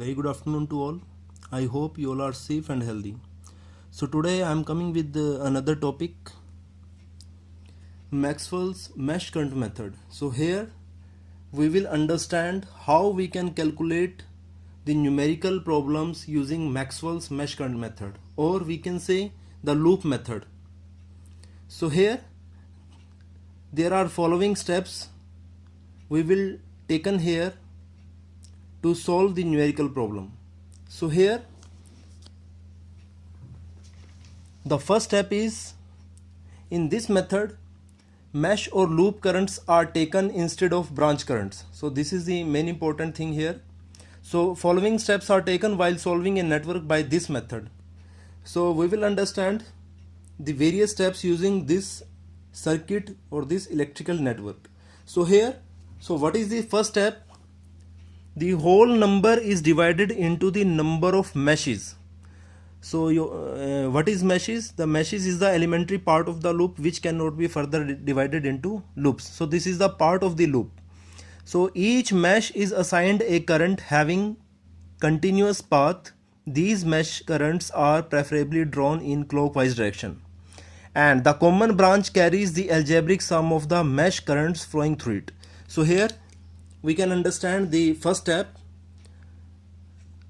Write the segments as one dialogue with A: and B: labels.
A: Very good afternoon to all. I hope you all are safe and healthy. So today I am coming with another topic, Maxwell's mesh current method. So here we will understand how we can calculate the numerical problems using Maxwell's mesh current method, or we can say the loop method. So here there are following steps we will taken here to solve the numerical problem. So here the first step is, in this method mesh or loop currents are taken instead of branch currents. So this is the main important thing here. So following steps are taken while solving a network by this method. So we will understand the various steps using this circuit or this electrical network. So here, so what is the first step? The whole number is divided into the number of meshes. So what is meshes? The meshes is the elementary part of the loop which cannot be further divided into loops. So this is the part of the loop. So each mesh is assigned a current having continuous path. These mesh currents are preferably drawn in clockwise direction, and the common branch carries the algebraic sum of the mesh currents flowing through it. So here we can understand the first step.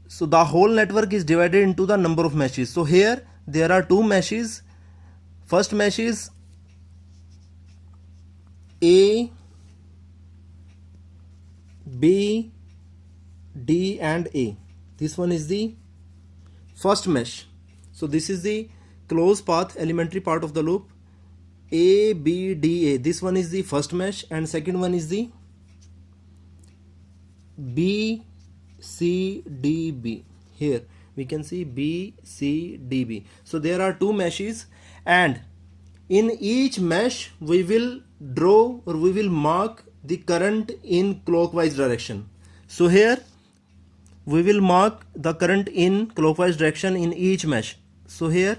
A: So the whole network is divided into the number of meshes. So here there are two meshes. First mesh is A, B, D and A. This one is the first mesh. So this is the closed path, elementary part of the loop. A, B, D, A. This one is the first mesh, and second one is the B, C, D, B. Here we can see B, C, D, B. So there are two meshes, and in each mesh we will draw or we will mark the current in clockwise direction. So here we will mark the current in clockwise direction in each mesh. So here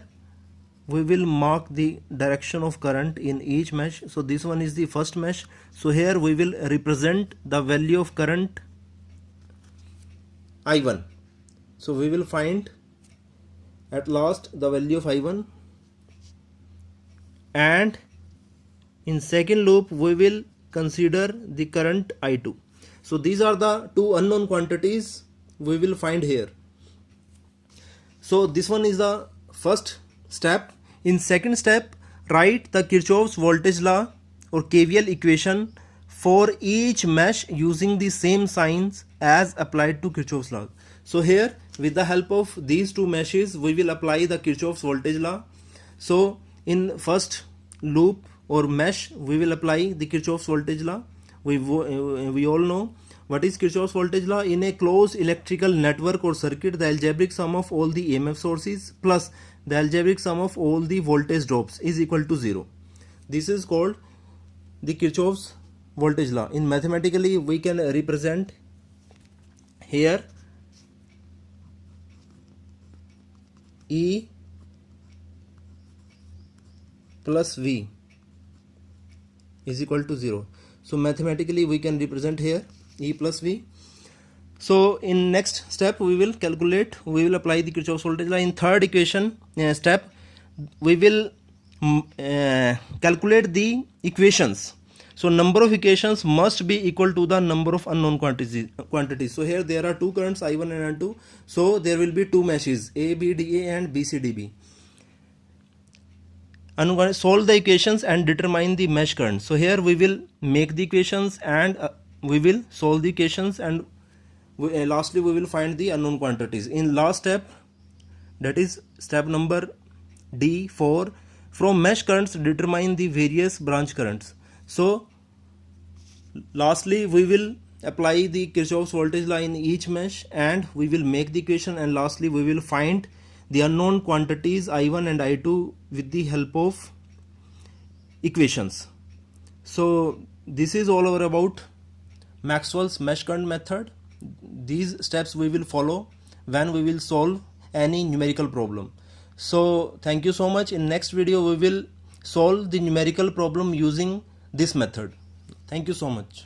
A: we will mark the direction of current in each mesh. So this one is the first mesh. So here we will represent the value of current I1. So we will find at last the value of I1, and in second loop we will consider the current I2. So these are the two unknown quantities we will find here. So this one is the first step. In second step, write the Kirchhoff's voltage law or KVL equation for each mesh using the same signs as applied to Kirchhoff's law. So here with the help of these two meshes we will apply the Kirchhoff's voltage law. So in first loop or mesh we will apply the Kirchhoff's voltage law. We all know what is Kirchhoff's voltage law. In a closed electrical network or circuit, the algebraic sum of all the EMF sources plus the algebraic sum of all the voltage drops is equal to 0. This is called the Kirchhoff's voltage law. In mathematically we can represent here E plus V is equal to 0. So mathematically we can represent here E plus V. So in next step we will apply the Kirchhoff's voltage law. In third equation step we will calculate the equations. So number of equations must be equal to the number of unknown quantities. So here there are two currents I1 and I2. So there will be two meshes A, B, D, A and B, C, D, B. And solve the equations and determine the mesh current. So here we will make the equations and we will solve the equations, and lastly we will find the unknown quantities. In last step, that is step number D4, from mesh currents determine the various branch currents. So lastly we will apply the Kirchhoff's voltage law in each mesh, and we will make the equation, and lastly we will find the unknown quantities I1 and I2 with the help of equations. So this is all over about Maxwell's mesh current method. These steps we will follow when we will solve any numerical problem. So thank you so much. In next video we will solve the numerical problem using this method. Thank you so much.